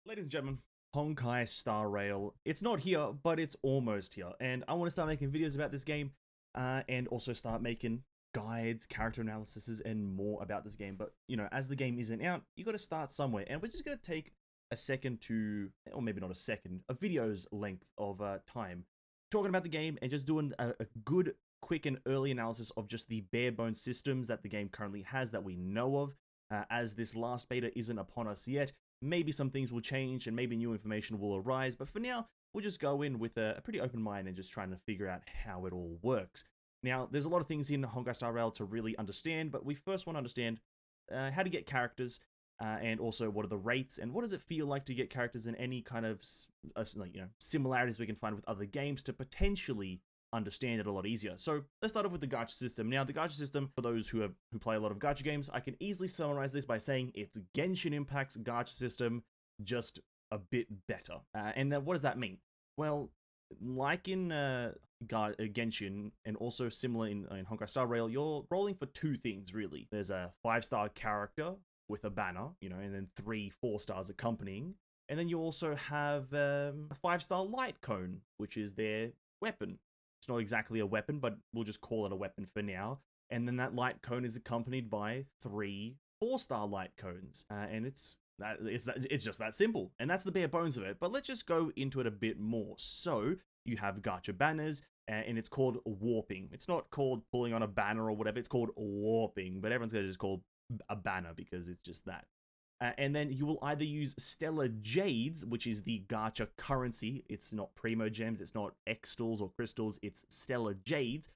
Ladies and gentlemen, Honkai Star Rail. It's not here, but it's almost here. And I want to start making videos about this game and also start making guides, character analyses, and more about this game. But, as the game isn't out, you got to start somewhere. And we're just going to take a second to, or maybe not a second, a video's length of time talking about the game and just doing a good, quick, and early analysis of just the bare bones systems that the game currently has that we know of. As this last beta isn't upon us yet, maybe some things will change and maybe new information will arise, but for now, we'll just go in with a pretty open mind and just trying to figure out how it all works. Now, there's a lot of things in Honkai Star Rail to really understand, but we first want to understand how to get characters, and also what are the rates, and what does it feel like to get characters in any kind of similarities we can find with other games to potentially understand it a lot easier. So let's start off with the gacha system. Now, the gacha system, for those who play a lot of gacha games, I can easily summarize this by saying it's Genshin Impact's gacha system, just a bit better. And what does that mean? Well, like in Genshin, and also similar in Honkai Star Rail, you're rolling for two things, really. There's a 5-star character with a banner, and then 3-4 stars accompanying. And then you also have a 5-star light cone, which is their weapon. It's not exactly a weapon, but we'll just call it a weapon for now. And then that light cone is accompanied by 3 4-star light cones. And it's just that simple. And that's the bare bones of it. But let's just go into it a bit more. So you have gacha banners, and it's called warping. It's not called pulling on a banner or whatever. It's called warping. But everyone's going to just call a banner because it's just that. And then you will either use Stellar Jades, which is the gacha currency. It's not Primo Gems, it's not Xtals or Crystals, it's Stellar Jades,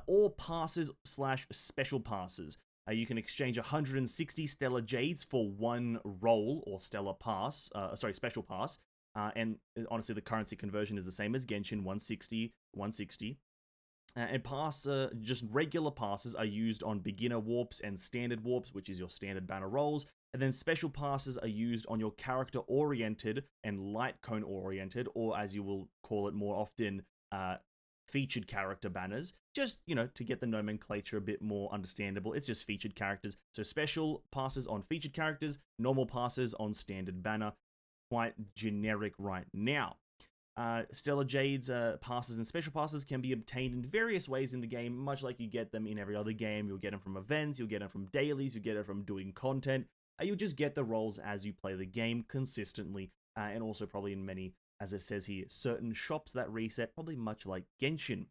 or passes / special passes. You can exchange 160 Stellar Jades for one roll or Stellar Pass, Special Pass. And honestly, the currency conversion is the same as Genshin, 160, 160. And just regular passes are used on beginner warps and standard warps, which is your standard banner rolls. And then special passes are used on your character oriented and light cone oriented, or as you will call it more often, featured character banners. Just, to get the nomenclature a bit more understandable, it's just featured characters. So special passes on featured characters, normal passes on standard banner. Quite generic right now. Stellar Jades passes and special passes can be obtained in various ways in the game, much like you get them in every other game. You'll get them from events, you'll get them from dailies, you'll get it from doing content. You'll just get the rolls as you play the game consistently, and also probably in many, as it says here, certain shops that reset, probably much like Genshin.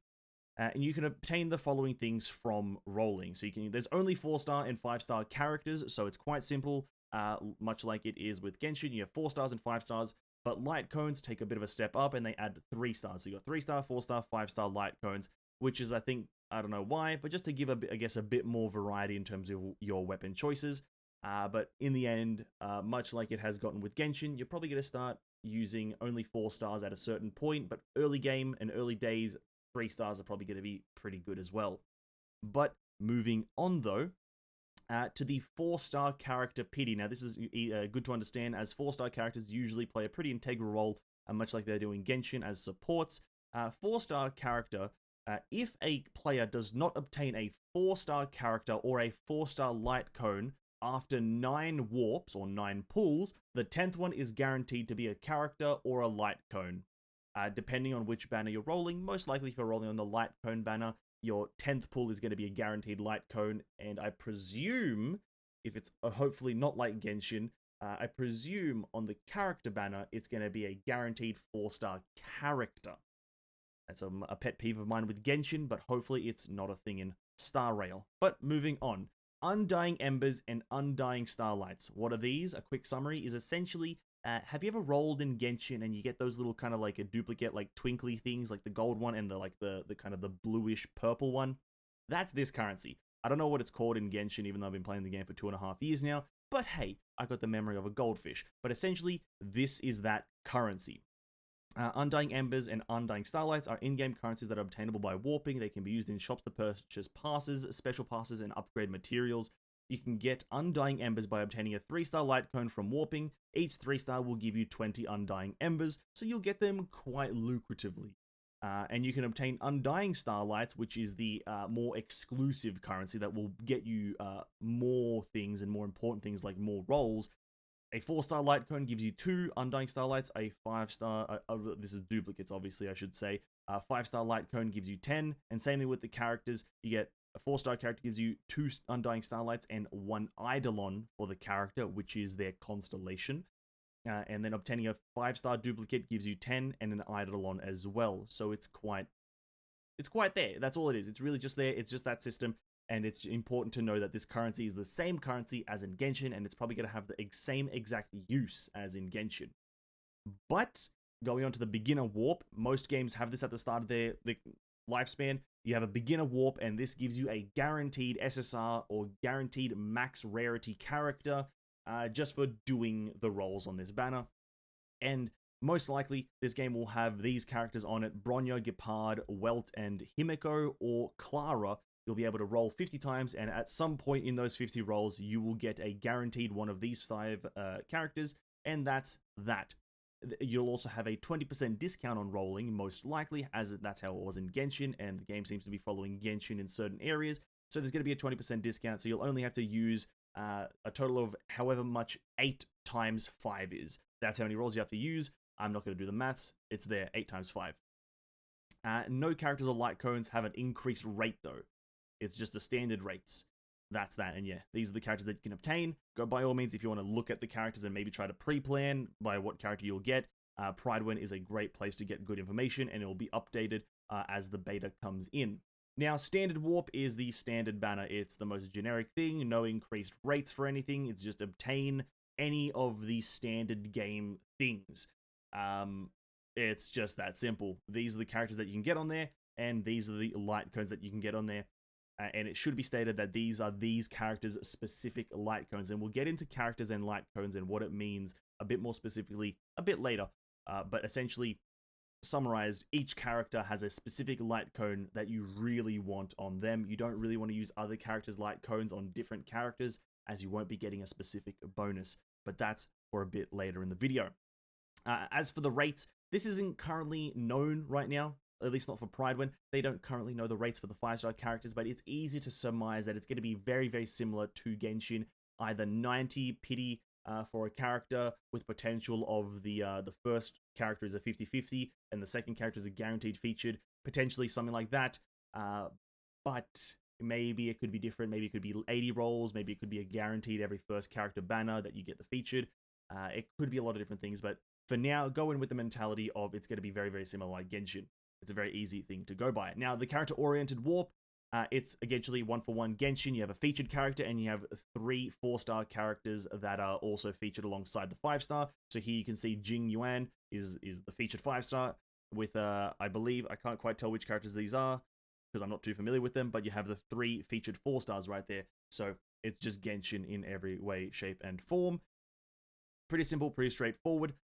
And you can obtain the following things from rolling. So there's only 4-star and 5-star characters, so it's quite simple, much like it is with Genshin. You have 4 stars and 5 stars. But light cones take a bit of a step up and they add 3 stars. So you got 3-star, 4-star, 5-star light cones, which is, I don't know why, but just to give a bit more variety in terms of your weapon choices. But in the end, much like it has gotten with Genshin, you're probably going to start using only 4 stars at a certain point. But early game and early days, 3 stars are probably going to be pretty good as well. But moving on though, to the 4-star character pity. Now, this is good to understand, as 4-star characters usually play a pretty integral role, much like they're doing Genshin as supports. 4-star character, if a player does not obtain a 4-star character or a 4-star light cone after 9 warps or 9 pulls, the 10th one is guaranteed to be a character or a light cone. Depending on which banner you're rolling, most likely if you're rolling on the light cone banner, your 10th pull is going to be a guaranteed light cone, and I presume, if it's hopefully not like Genshin, I presume on the character banner, it's going to be a guaranteed 4-star character. That's a pet peeve of mine with Genshin, but hopefully it's not a thing in Star Rail. But moving on. Undying Embers and Undying Starlights. What are these? A quick summary is essentially, have you ever rolled in Genshin and you get those little kind of like a duplicate, like twinkly things, like the gold one and the kind of the bluish purple one? That's this currency. I don't know what it's called in Genshin, even though I've been playing the game for 2.5 years now, but hey, I got the memory of a goldfish. But essentially, this is that currency. Undying Embers and Undying Starlights are in-game currencies that are obtainable by warping. They can be used in shops to purchase passes, special passes, and upgrade materials. You can get Undying Embers by obtaining a 3-star light cone from warping. Each 3-star will give you 20 Undying Embers, so you'll get them quite lucratively. And you can obtain Undying Starlights, which is the more exclusive currency that will get you more things and more important things like more rolls A 4-star light cone gives you 2 Undying Starlights. A 5-star, this is duplicates, obviously, I should say. 5-star light cone gives you 10. And same thing with the characters. You get a 4-star character gives you 2 Undying Starlights and 1 Eidolon for the character, which is their constellation. And then obtaining a 5-star duplicate gives you 10 and an Eidolon as well. So it's quite there. That's all it is. It's really just there. It's just that system. And it's important to know that this currency is the same currency as in Genshin, and it's probably going to have the same exact use as in Genshin. But going on to the beginner warp, most games have this at the start of their lifespan. You have a beginner warp, and this gives you a guaranteed SSR or guaranteed max rarity character just for doing the roles on this banner. And most likely, this game will have these characters on it: Bronyo, Gepard, Welt, and Himeko, or Clara. You'll be able to roll 50 times, and at some point in those 50 rolls, you will get a guaranteed one of these 5 characters, and that's that. You'll also have a 20% discount on rolling, most likely, as that's how it was in Genshin, and the game seems to be following Genshin in certain areas, so there's going to be a 20% discount, so you'll only have to use a total of however much 8 times 5 is. That's how many rolls you have to use. I'm not going to do the maths. It's there, 8 times 5. No characters or light cones have an increased rate, though. It's just the standard rates. That's that. And yeah, these are the characters that you can obtain. Go by all means if you want to look at the characters and maybe try to pre-plan by what character you'll get. Pridewin is a great place to get good information, and it will be updated as the beta comes in. Now, standard warp is the standard banner. It's the most generic thing. No increased rates for anything. It's just obtain any of the standard game things. It's just that simple. These are the characters that you can get on there, and these are the light cones that you can get on there. And it should be stated that these are these characters' specific light cones. And we'll get into characters and light cones and what it means a bit more specifically a bit later. But essentially, summarized, each character has a specific light cone that you really want on them. You don't really want to use other characters' light cones on different characters, as you won't be getting a specific bonus. But that's for a bit later in the video. As for the rates, this isn't currently known right now. At least not for Pridewin. They don't currently know the rates for the 5-star characters, but it's easy to surmise that it's going to be very, very similar to Genshin. Either 90 pity for a character with potential of the first character is a 50-50, and the second character is a guaranteed featured. Potentially something like that. But maybe it could be different. Maybe it could be 80 rolls. Maybe it could be a guaranteed every first character banner that you get the featured. It could be a lot of different things, but for now, go in with the mentality of it's going to be very, very similar like Genshin. It's a very easy thing to go by. Now, the character-oriented warp, it's essentially 1-for-1 Genshin. You have a featured character, and you have 3 4-star characters that are also featured alongside the 5-star. So here you can see Jing Yuan is the featured 5-star with, I believe, I can't quite tell which characters these are because I'm not too familiar with them, but you have the 3 featured 4-stars right there. So it's just Genshin in every way, shape, and form. Pretty simple, pretty straightforward.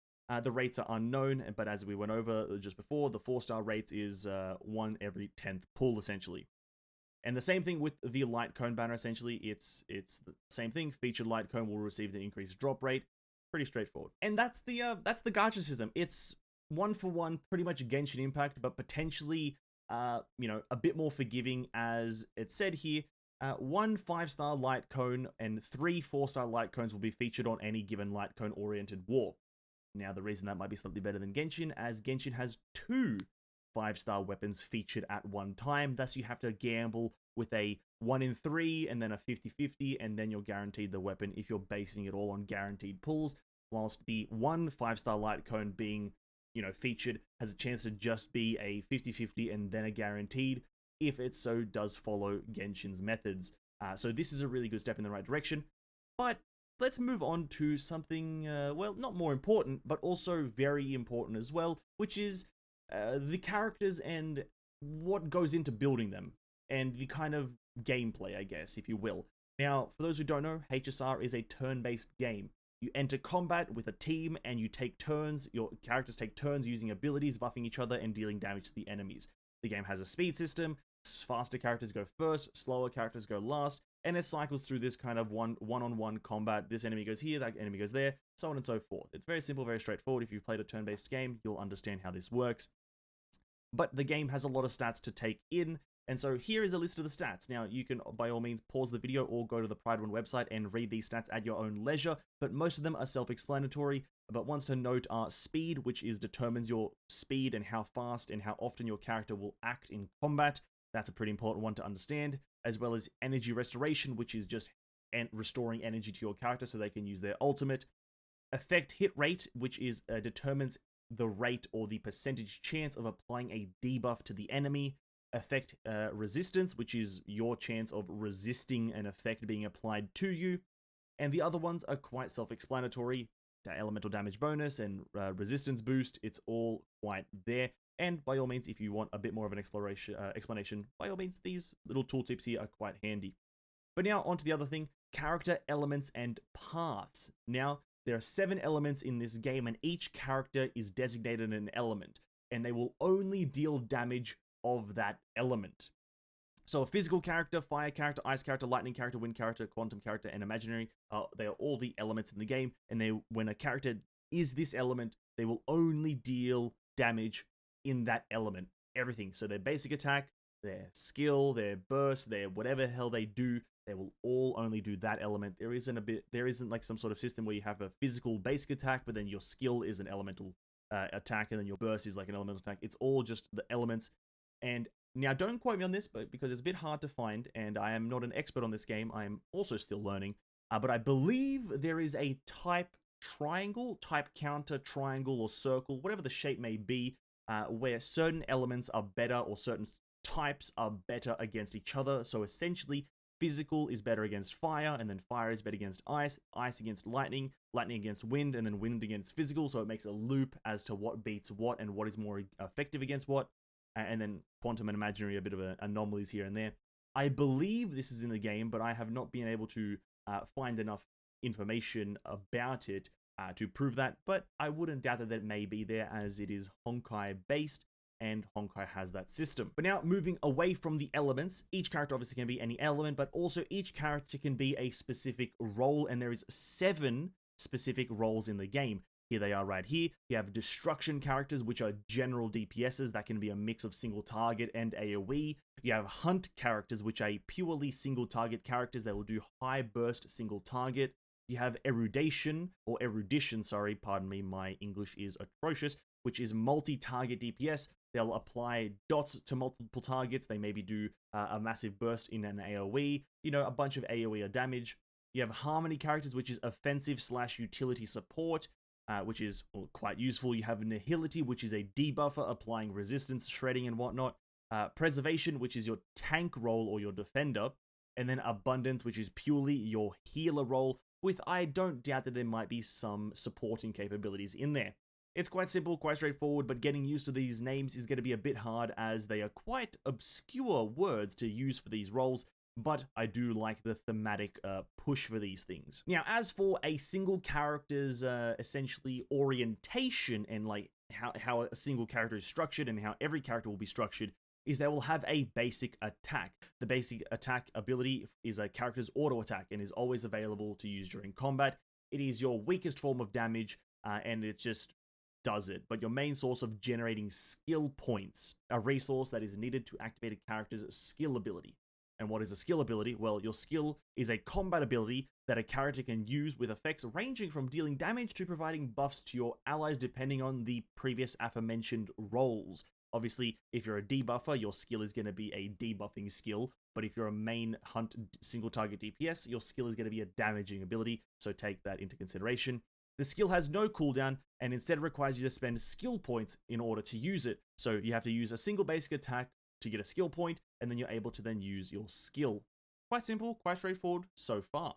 The rates are unknown, but as we went over just before, the 4-star rates is 1 every 10th pull, essentially. And the same thing with the light cone banner, essentially. It's the same thing. Featured light cone will receive the increased drop rate. Pretty straightforward. And that's the gacha system. It's 1-for-1, pretty much Genshin Impact, but potentially, a bit more forgiving, as it said here. 1 5-star light cone and 3 4-star light cones will be featured on any given light cone-oriented warp. Now, the reason that might be slightly better than Genshin, as Genshin has 2 5-star weapons featured at one time. Thus, you have to gamble with a 1 in 3 and then a 50-50, and then you're guaranteed the weapon if you're basing it all on guaranteed pulls. Whilst the 1 5-star light cone being, featured has a chance to just be a 50-50 and then a guaranteed if it so does follow Genshin's methods. So this is a really good step in the right direction. But let's move on to something, not more important, but also very important as well, which is the characters and what goes into building them, and the kind of gameplay, I guess, if you will. Now, for those who don't know, HSR is a turn-based game. You enter combat with a team, and you take turns. Your characters take turns using abilities, buffing each other, and dealing damage to the enemies. The game has a speed system. Faster characters go first, slower characters go last, and it cycles through this kind of one-on-one combat. This enemy goes here, that enemy goes there, so on and so forth. It's very simple, very straightforward. If you've played a turn-based game, you'll understand how this works. But the game has a lot of stats to take in, And so here is a list of the stats. Now, you can, by all means, pause the video or go to the Pride 1 website and read these stats at your own leisure, but most of them are self-explanatory. But ones to note are speed, which determines your speed and how fast and how often your character will act in combat. That's a pretty important one to understand, as well as energy restoration, which is just restoring energy to your character so they can use their ultimate. Effect hit rate, which determines the rate or the percentage chance of applying a debuff to the enemy. Effect resistance, which is your chance of resisting an effect being applied to you. And the other ones are quite self-explanatory. Elemental damage bonus and resistance boost, it's all quite there. And by all means, if you want a bit more of an explanation, by all means, these little tooltips here are quite handy. But now on to the other thing, character elements and paths. Now, there are 7 elements in this game, and each character is designated an element, and they will only deal damage of that element. So a physical character, fire character, ice character, lightning character, wind character, quantum character, and imaginary, they are all the elements in the game, and when a character is this element, they will only deal damage in that element. Everything. So their basic attack, their skill, their burst, their whatever the hell they do, they will all only do that element. There isn't like some sort of system where you have a physical basic attack, but then your skill is an elemental attack, and then your burst is like an elemental attack. It's all just the elements. And now, don't quote me on this, but because it's a bit hard to find, and I am not an expert on this game, I am also still learning. But I believe there is a type triangle, type counter triangle or circle, whatever the shape may be, where certain elements are better or certain types are better against each other. So essentially, physical is better against fire, and then fire is better against ice, ice against lightning, lightning against wind, and then wind against physical. So it makes a loop as to what beats what and what is more effective against what. And then quantum and imaginary are a bit of anomalies here and there. I believe this is in the game, but I have not been able to find enough information about it to prove that. But I wouldn't doubt that it may be there, as it is Honkai based, and Honkai has that system. But now, moving away from the elements, each character obviously can be any element, but also each character can be a specific role, and there is 7 specific roles in the game. Here they are right here. You have destruction characters, which are general DPSs that can be a mix of single target and AoE. You have hunt characters, which are purely single target characters that will do high burst single target. You have erudition, sorry, pardon me, my English is atrocious, which is multi-target DPS. They'll apply dots to multiple targets. They maybe do a massive burst in an AoE, a bunch of AoE or damage. You have harmony characters, which is offensive/utility support. Which is quite useful. You have Nihility, which is a debuffer, applying resistance, shredding, and whatnot. Preservation, which is your tank role or your defender. And then Abundance, which is purely your healer role, with I don't doubt that there might be some supporting capabilities in there. It's quite simple, quite straightforward, but getting used to these names is going to be a bit hard, as they are quite obscure words to use for these roles. But I do like the thematic push for these things. Now, as for a single character's essentially orientation and like how a single character is structured and how every character will be structured, is they will have a basic attack. The basic attack ability is a character's auto attack and is always available to use during combat. It is your weakest form of damage, and it just does it. But your main source of generating skill points, a resource that is needed to activate a character's skill ability. And what is a skill ability? Well, your skill is a combat ability that a character can use with effects ranging from dealing damage to providing buffs to your allies, depending on the previous aforementioned roles. Obviously, if you're a debuffer, your skill is going to be a debuffing skill. But if you're a main hunt single target DPS, your skill is going to be a damaging ability. So take that into consideration. The skill has no cooldown and instead requires you to spend skill points in order to use it. So you have to use a single basic attack to get a skill point, and then you're able to then use your skill. Quite simple, quite straightforward so far.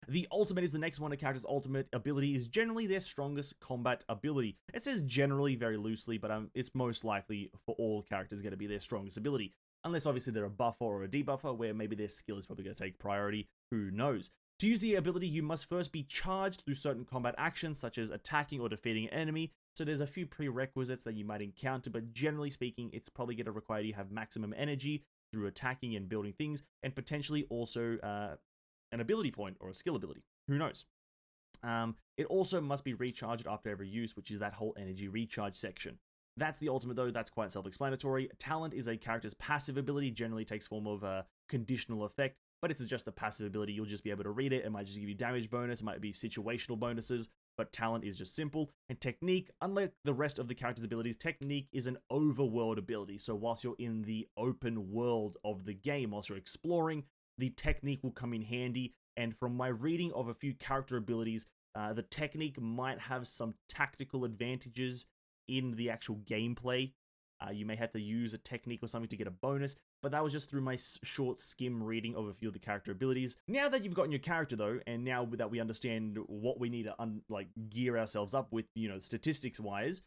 The ultimate is the next one. A character's ultimate ability is generally their strongest combat ability. It says generally very loosely, but it's most likely for all characters going to be their strongest ability. Unless obviously they're a buffer or a debuffer, where maybe their skill is probably going to take priority. Who knows? To use the ability, you must first be charged through certain combat actions, such as attacking or defeating an enemy. So there's a few prerequisites that you might encounter, but generally speaking, it's probably going to require you to have maximum energy through attacking and building things, and potentially also an ability point or a skill ability. Who knows? It also must be recharged after every use, which is that whole energy recharge section. That's the ultimate though, that's quite self-explanatory. Talent is a character's passive ability, generally takes form of a conditional effect, but it's just a passive ability. You'll just be able to read it. It might just give you damage bonus, it might be situational bonuses, but talent is just simple. And technique, unlike the rest of the character's abilities, technique is an overworld ability. So whilst you're in the open world of the game, whilst you're exploring, the technique will come in handy. And from my reading of a few character abilities, the technique might have some tactical advantages in the actual gameplay. You may have to use a technique or something to get a bonus, but that was just through my short skim reading of a few of the character abilities. Now that you've gotten your character though, and now that we understand what we need to gear ourselves up with, statistics wise,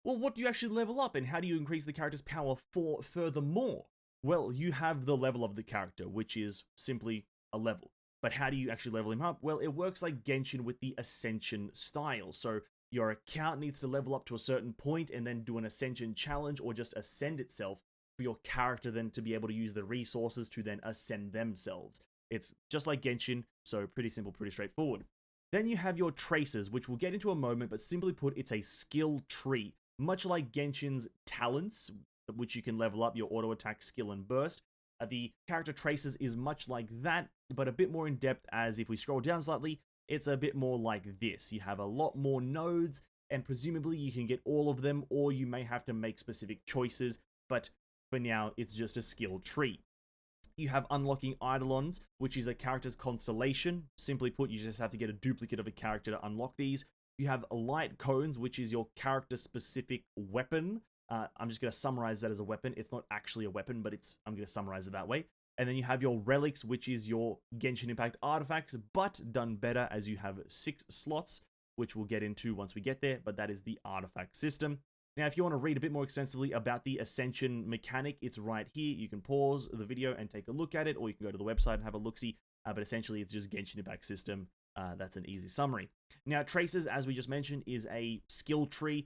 well, what do you actually level up and how do you increase the character's power furthermore? Well, you have the level of the character, which is simply a level. But how do you actually level him up? Well, it works like Genshin with the Ascension style. So your account needs to level up to a certain point and then do an Ascension challenge or just ascend itself for your character then to be able to use the resources to then ascend themselves. It's just like Genshin, so pretty simple, pretty straightforward. Then you have your traces, which we'll get into a moment, but simply put, it's a skill tree. Much like Genshin's talents, which you can level up your auto attack, skill, and burst. The character traces is much like that, but a bit more in depth, as if we scroll down slightly, it's a bit more like this. You have a lot more nodes, and presumably you can get all of them, or you may have to make specific choices, but for now, it's just a skill tree. You have unlocking Eidolons, which is a character's constellation. Simply put, you just have to get a duplicate of a character to unlock these. You have light cones, which is your character-specific weapon. I'm just going to summarize that as a weapon. It's not actually a weapon, but I'm going to summarize it that way. And then you have your relics, which is your Genshin Impact artifacts, but done better as you have 6 slots, which we'll get into once we get there, but that is the artifact system. Now, if you want to read a bit more extensively about the Ascension mechanic, it's right here. You can pause the video and take a look at it, or you can go to the website and have a look-see, but essentially it's just Genshin Impact system. That's an easy summary. Now, Traces, as we just mentioned, is a skill tree,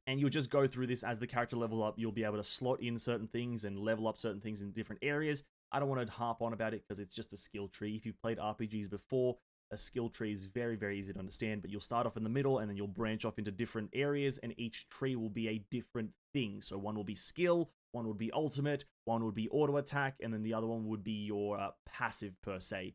and you'll just go through this as the character level up. You'll be able to slot in certain things and level up certain things in different areas. I don't want to harp on about it because it's just a skill tree. If you've played RPGs before, a skill tree is very, very easy to understand, but you'll start off in the middle and then you'll branch off into different areas, and each tree will be a different thing. So one will be skill, one would be ultimate, one would be auto attack, and then the other one would be your passive per se.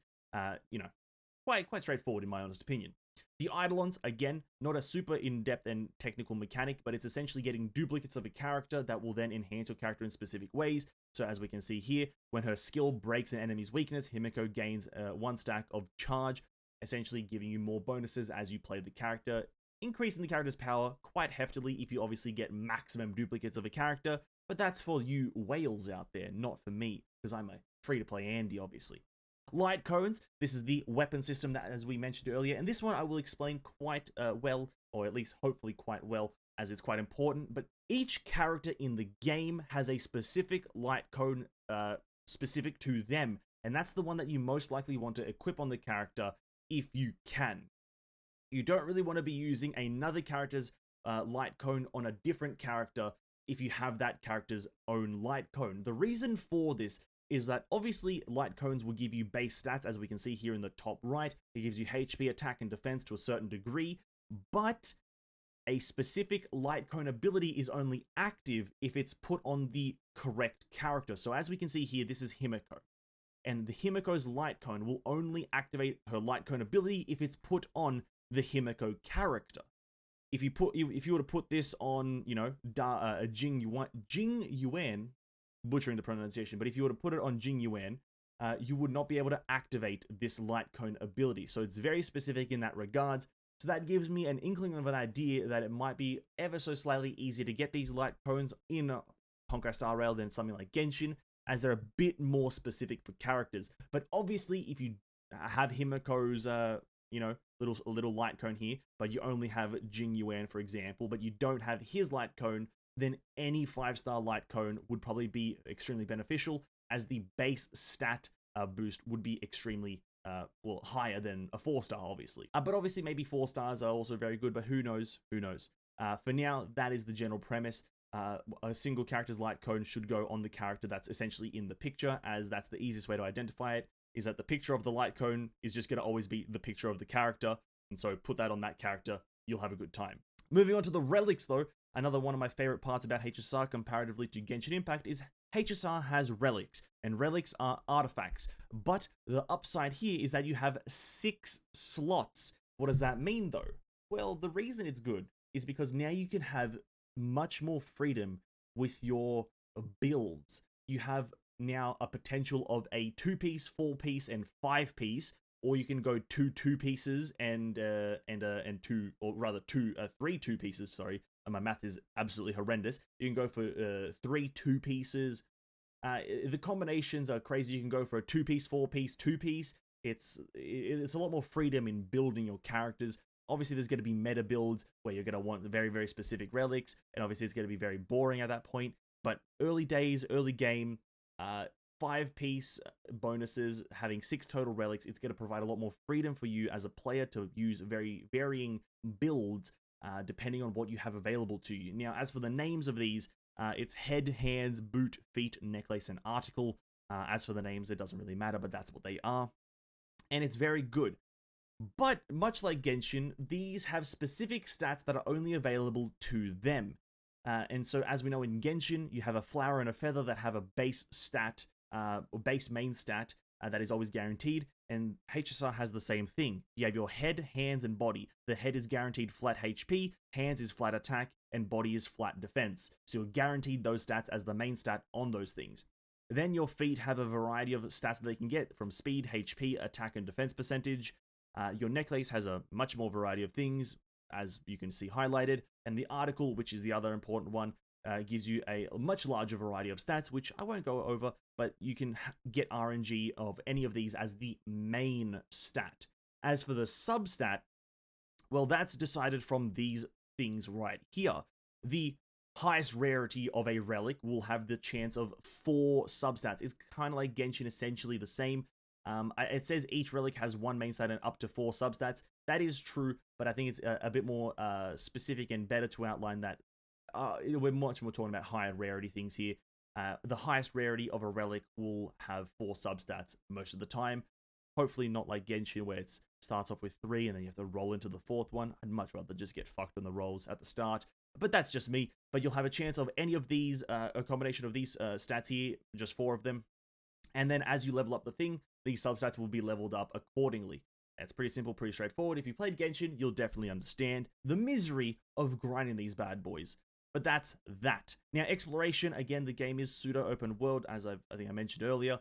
Quite straightforward in my honest opinion. The Eidolons, again, not a super in-depth and technical mechanic, but it's essentially getting duplicates of a character that will then enhance your character in specific ways. So as we can see here, when her skill breaks an enemy's weakness, Himiko gains 1 stack of charge, essentially giving you more bonuses as you play the character, increasing the character's power quite heftily if you obviously get maximum duplicates of a character, but that's for you whales out there, not for me, because I'm a free-to-play Andy, obviously. Light cones, this is the weapon system that, as we mentioned earlier, and this one I will explain quite well, or at least hopefully quite well, as it's quite important, but each character in the game has a specific light cone specific to them, and that's the one that you most likely want to equip on the character if you can. You don't really want to be using another character's light cone on a different character if you have that character's own light cone. The reason for this is that obviously light cones will give you base stats, as we can see here in the top right. It gives you HP, attack, and defense to a certain degree, but a specific light cone ability is only active if it's put on the correct character. So as we can see here, this is Himiko, and the Himiko's light cone will only activate her light cone ability if it's put on the Himiko character. If you were to put this on, Jing Yuan, butchering the pronunciation, but if you were to put it on Jing Yuan, you would not be able to activate this light cone ability. So it's very specific in that regards. So that gives me an inkling of an idea that it might be ever so slightly easier to get these light cones in Honkai Star Rail than something like Genshin, as they're a bit more specific for characters. But obviously, if you have Himiko's, little light cone here, but you only have Jing Yuan, for example, but you don't have his light cone, then any 5-star light cone would probably be extremely beneficial, as the base stat boost would be extremely higher than a 4-star, obviously. But obviously, maybe 4 stars are also very good, but who knows? Who knows? For now, that is the general premise. A single character's light cone should go on the character that's essentially in the picture, as that's the easiest way to identify it, is that the picture of the light cone is just going to always be the picture of the character, and so put that on that character, you'll have a good time. Moving on to the relics, though, Another one of my favorite parts about HSR comparatively to Genshin Impact is HSR has relics, and relics are artifacts. But the upside here is that you have 6 slots. What does that mean though? Well, the reason it's good is because now you can have much more freedom with your builds. You have now a potential of a 2-piece, 4-piece, and 5-piece, or you can go 2 pieces and two, or rather 3 2-pieces. Sorry, my math is absolutely horrendous. You can go for 3 2-pieces. The combinations are crazy. You can go for a 2-piece, 4-piece, 2-piece. It's a lot more freedom in building your characters. Obviously, there's going to be meta builds where you're going to want very, very specific relics, and obviously it's going to be very boring at that point. But early days, early game, 5-piece bonuses, having 6 total relics, it's going to provide a lot more freedom for you as a player to use very varying builds depending on what you have available to you. Now, as for the names of these, it's head, hands, boot, feet, necklace, and article. As for the names, it doesn't really matter, but that's what they are. And it's very good. But much like Genshin, these have specific stats that are only available to them. And so, as we know in Genshin, you have a flower and a feather that have a base stat, or base main stat, that is always guaranteed, and HSR has the same thing. You have your head, hands, and body. The head is guaranteed flat HP, hands is flat attack, and body is flat defense. So you're guaranteed those stats as the main stat on those things. Then your feet have a variety of stats that they can get, from speed, HP, attack, and defense percentage. Your necklace has a much more variety of things, as you can see highlighted, and the article, which is the other important one, gives you a much larger variety of stats, which I won't go over, but you can get RNG of any of these as the main stat. As for the substat, well, that's decided from these things right here. The highest rarity of a relic will have the chance of 4 substats. It's kind of like Genshin, essentially the same. It says each relic has 1 main stat and up to 4 substats. That is true, but I think it's a bit more specific and better to outline that. We're much more talking about higher rarity things here. The highest rarity of a relic will have 4 substats most of the time. Hopefully not like Genshin, where it starts off with 3 and then you have to roll into the 4th one. I'd much rather just get fucked on the rolls at the start. But that's just me. But you'll have a chance of any of these, a combination of these stats here, just 4 of them. And then as you level up the thing, these substats will be leveled up accordingly. It's pretty simple, pretty straightforward. If you played Genshin, you'll definitely understand the misery of grinding these bad boys. But that's that. Now, exploration, again, the game is pseudo-open world, as I think I mentioned earlier,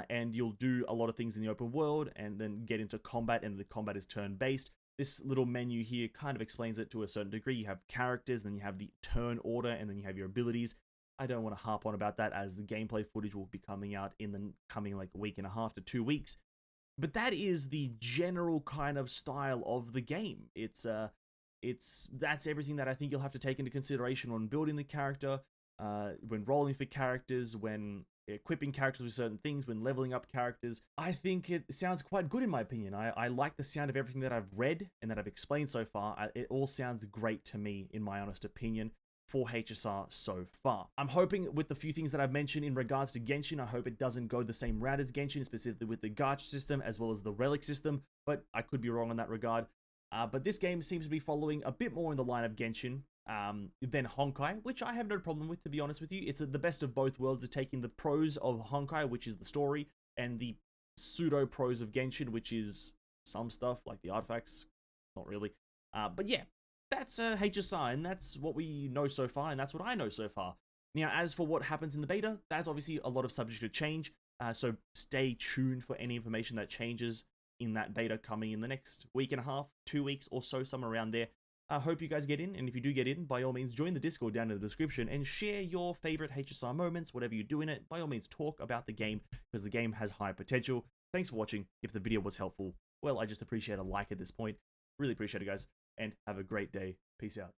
and you'll do a lot of things in the open world and then get into combat, and the combat is turn-based. This little menu here kind of explains it to a certain degree. You have characters, then you have the turn order, and then you have your abilities. I don't want to harp on about that, as the gameplay footage will be coming out in the coming like week and a half to 2 weeks. But that is the general kind of style of the game. That's everything that I think you'll have to take into consideration when building the character, when rolling for characters, when equipping characters with certain things, when leveling up characters. I think it sounds quite good in my opinion. I like the sound of everything that I've read and that I've explained so far. It all sounds great to me, in my honest opinion, for HSR so far. I'm hoping with the few things that I've mentioned in regards to Genshin, I hope it doesn't go the same route as Genshin, specifically with the gacha system as well as the relic system, but I could be wrong in that regard. But this game seems to be following a bit more in the line of Genshin than Honkai, which I have no problem with, to be honest with you. It's the best of both worlds, of taking the pros of Honkai, which is the story, and the pseudo pros of Genshin, which is some stuff like the artifacts. Not really. But yeah, that's HSR, and that's what we know so far, and that's what I know so far. Now, as for what happens in the beta, that's obviously a lot of subject to change, so stay tuned for any information that changes in that beta coming in the next week and a half, 2 weeks or so, somewhere around there. I hope you guys get in, and if you do get in, by all means, join the Discord down in the description and share your favorite HSR moments, whatever you do in it. By all means, talk about the game, because the game has high potential. Thanks for watching. If the video was helpful, well, I just appreciate a like at this point. Really appreciate it, guys, and have a great day. Peace out.